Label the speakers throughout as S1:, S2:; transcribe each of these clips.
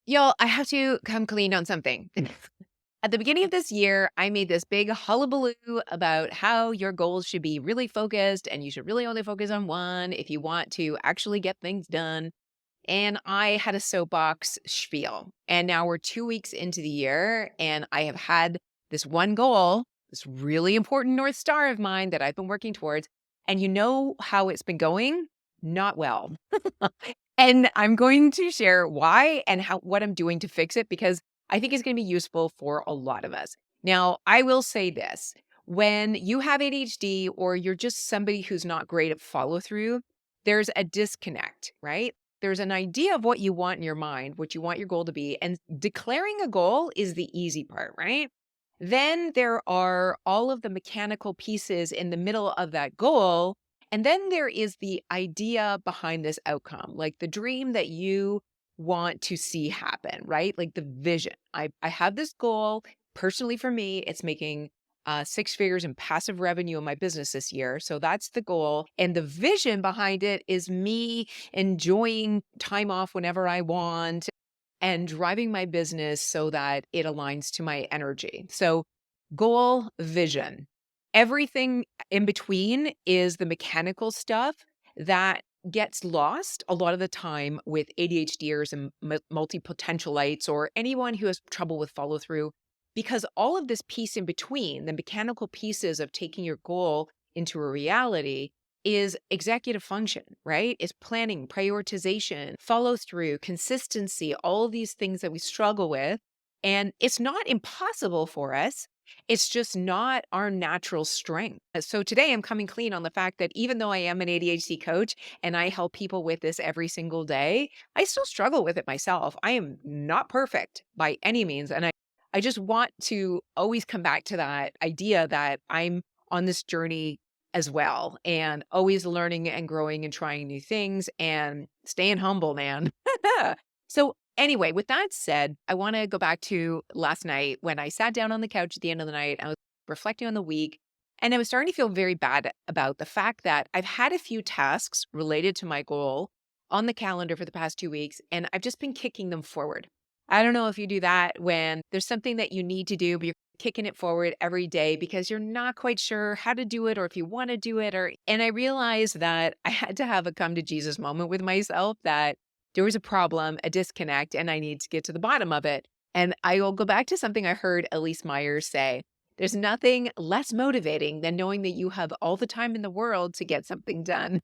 S1: Y'all, I have to come clean on something. At the beginning of this year, I made this big hullabaloo about how your goals should be really focused and you should really only focus on one if you want to actually get things done. And I had a soapbox spiel. And now we're 2 weeks into the year, and I have had this one goal, this really important North Star of mine that I've been working towards. And you know how it's been going? Not well. And I'm going to share why and how what I'm doing to fix it because I think it's going to be useful for a lot of us. Now, I will say this. When you have ADHD or you're just somebody who's not great at follow through, there's a disconnect, right? There's an idea of what you want in your mind, what you want your goal to be, and declaring a goal is the easy part, right? Then there are all of the mechanical pieces in the middle of that goal, and then there is the idea behind this outcome, like the dream that you want to see happen, right? Like the vision. I have this goal. Personally, for me, it's making six figures in passive revenue in my business this year. So that's the goal. And the vision behind it is me enjoying time off whenever I want and driving my business so that it aligns to my energy. So, goal, vision. Everything in between is the mechanical stuff that gets lost a lot of the time with ADHDers and multi potentialites or anyone who has trouble with follow through, because all of this piece in between, the mechanical pieces of taking your goal into a reality, is executive function, right? It's planning, prioritization, follow through, consistency, all of these things that we struggle with. And it's not impossible for us. It's just not our natural strength. So today I'm coming clean on the fact that even though I am an ADHD coach and I help people with this every single day, I still struggle with it myself. I am not perfect by any means. And I just want to always come back to that idea that I'm on this journey as well and always learning and growing and trying new things and staying humble, man. So, anyway, with that said, I want to go back to last night when I sat down on the couch at the end of the night. I was reflecting on the week and I was starting to feel very bad about the fact that I've had a few tasks related to my goal on the calendar for the past 2 weeks and I've just been kicking them forward. I don't know if you do that when there's something that you need to do, but you're kicking it forward every day because you're not quite sure how to do it or if you want to do it and I realized that I had to have a come to Jesus moment with myself that there was a problem, a disconnect, and I need to get to the bottom of it. And I will go back to something I heard Elise Myers say. There's nothing less motivating than knowing that you have all the time in the world to get something done.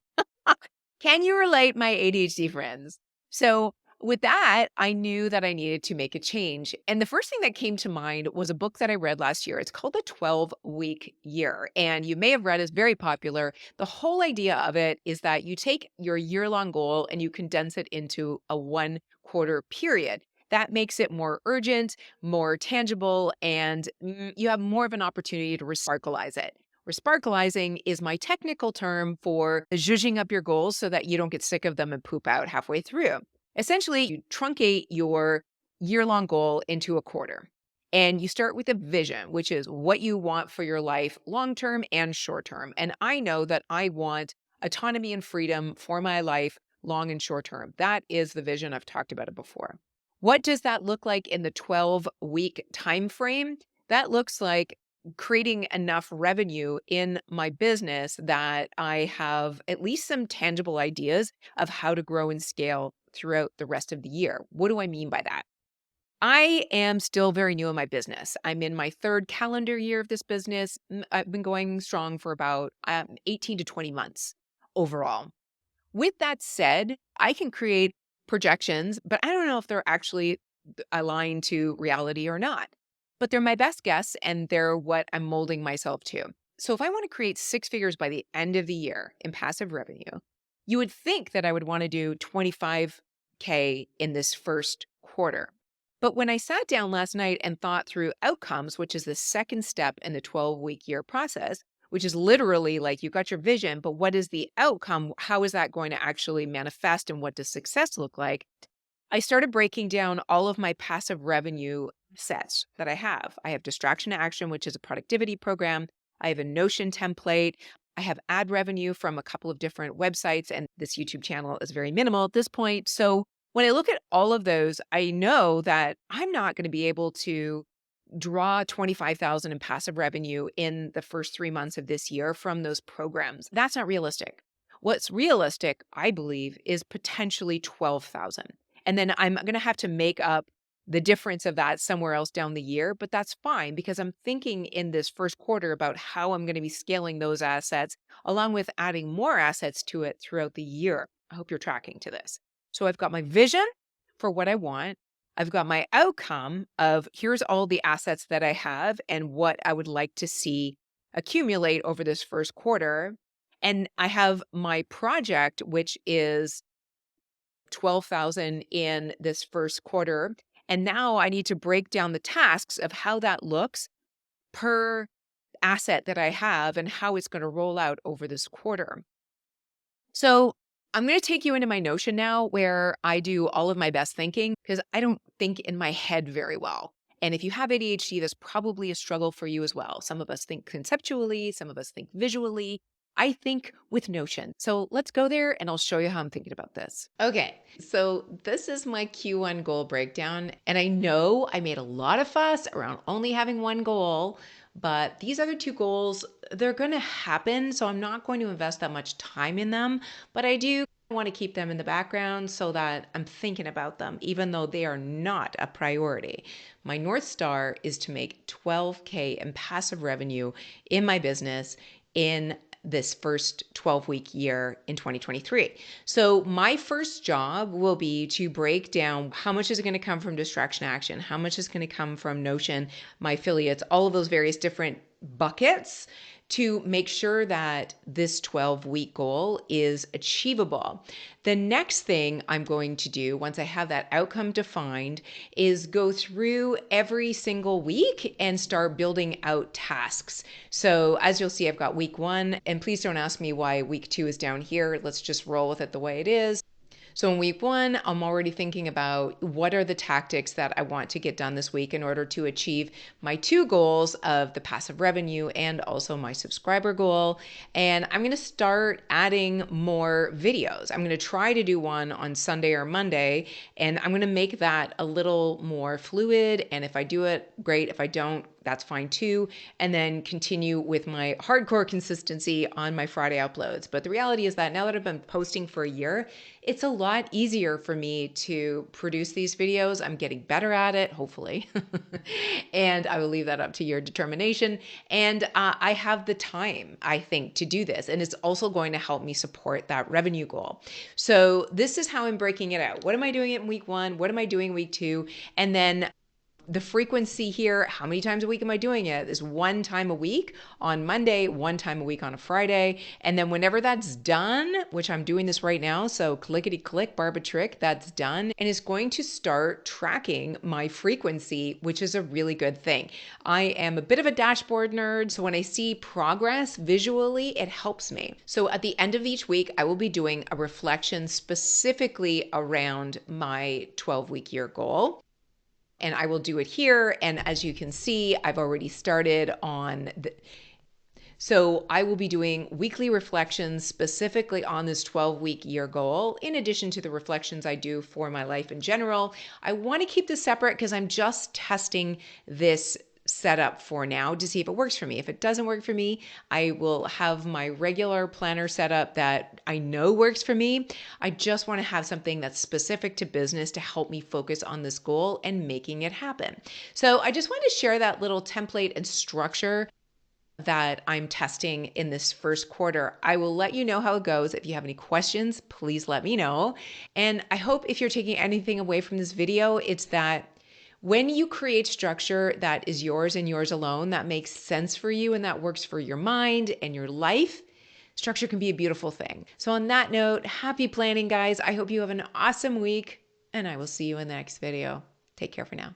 S1: Can you relate, my ADHD friends? So, with that, I knew that I needed to make a change. And the first thing that came to mind was a book that I read last year. It's called The 12-Week Year. And you may have read it's very popular. The whole idea of it is that you take your year-long goal and you condense it into a 1 quarter period. That makes it more urgent, more tangible, and you have more of an opportunity to resparkleize it. Resparkleizing is my technical term for zhuzhing up your goals so that you don't get sick of them and poop out halfway through. Essentially, you truncate your year long goal into a quarter. And you start with a vision, which is what you want for your life, long term and short term. And I know that I want autonomy and freedom for my life, long and short term. That is the vision. I've talked about it before. What does that look like in the 12-week time frame? That looks like creating enough revenue in my business that I have at least some tangible ideas of how to grow and scale throughout the rest of the year. What do I mean by that? I am still very new in my business. I'm in my third calendar year of this business. I've been going strong for about 18 to 20 months overall. With that said, I can create projections, but I don't know if they're actually aligned to reality or not. But they're my best guess and they're what I'm molding myself to. So if I want to create six figures by the end of the year in passive revenue, you would think that I would want to do 25K in this first quarter. But when I sat down last night and thought through outcomes, which is the second step in the 12-week year process, which is literally like you got your vision, but what is the outcome? How is that going to actually manifest and what does success look like? I started breaking down all of my passive revenue sets that I have. I have Distraction to Action, which is a productivity program. I have a Notion template. I have ad revenue from a couple of different websites, and this YouTube channel is very minimal at this point. So When I look at all of those, I know that I'm not going to be able to draw 25,000 in passive revenue in the first 3 months of this year from those programs. That's not realistic. What's realistic, I believe, is potentially 12,000. And then I'm going to have to make up the difference of that somewhere else down the year, but that's fine because I'm thinking in this first quarter about how I'm going to be scaling those assets along with adding more assets to it throughout the year. I hope you're tracking to this. So I've got my vision for what I want. I've got my outcome of here's all the assets that I have and what I would like to see accumulate over this first quarter. And I have my project, which is 12,000 in this first quarter. And now I need to break down the tasks of how that looks per asset that I have and how it's going to roll out over this quarter. So I'm going to take you into my Notion now where I do all of my best thinking because I don't think in my head very well. And if you have ADHD, that's probably a struggle for you as well. Some of us think conceptually, some of us think visually. I think with Notion. So let's go there and I'll show you how I'm thinking about this. Okay, so this is my Q1 goal breakdown. And I know I made a lot of fuss around only having one goal, but these other two goals, they're going to happen. So I'm not going to invest that much time in them, but I do want to keep them in the background so that I'm thinking about them, even though they are not a priority. My North Star is to make 12K in passive revenue in my business in this first 12-week year in 2023. So my first job will be to break down how much is it going to come from distraction action, how much is going to come from Notion, my affiliates, all of those various different buckets to make sure that this 12-week goal is achievable. The next thing I'm going to do once I have that outcome defined is go through every single week and start building out tasks. So as you'll see, I've got week 1, and please don't ask me why week 2 is down here. Let's just roll with it the way it is. So in week 1, I'm already thinking about what are the tactics that I want to get done this week in order to achieve my 2 goals of the passive revenue and also my subscriber goal. And I'm going to start adding more videos. I'm going to try to do one on Sunday or Monday, and I'm going to make that a little more fluid. And if I do it, great. If I don't, that's fine too. And then continue with my hardcore consistency on my Friday uploads. But the reality is that now that I've been posting for a year, it's a lot easier for me to produce these videos. I'm getting better at it, hopefully. And I will leave that up to your determination. And I have the time, I think, to do this. And it's also going to help me support that revenue goal. So this is how I'm breaking it out. What am I doing in week 1? What am I doing week 2? And then the frequency here, how many times a week am I doing it? Is 1 time a week on Monday, 1 time a week on a Friday. And then whenever that's done, which I'm doing this right now, so clickety click, Barbara trick, that's done. And it's going to start tracking my frequency, which is a really good thing. I am a bit of a dashboard nerd, so when I see progress visually, it helps me. So at the end of each week, I will be doing a reflection specifically around my 12-week year goal. And I will do it here. And as you can see, I've already started on so I will be doing weekly reflections specifically on this 12-week year goal, in addition to the reflections I do for my life in general. I want to keep this separate because I'm just testing this setup for now to see if it works for me. If it doesn't work for me, I will have my regular planner setup that I know works for me. I just want to have something that's specific to business to help me focus on this goal and making it happen. So I just wanted to share that little template and structure that I'm testing in this first quarter. I will let you know how it goes. If you have any questions, please let me know. And I hope if you're taking anything away from this video, it's that when you create structure that is yours and yours alone, that makes sense for you and that works for your mind and your life, structure can be a beautiful thing. So on that note, happy planning, guys. I hope you have an awesome week, and I will see you in the next video. Take care for now.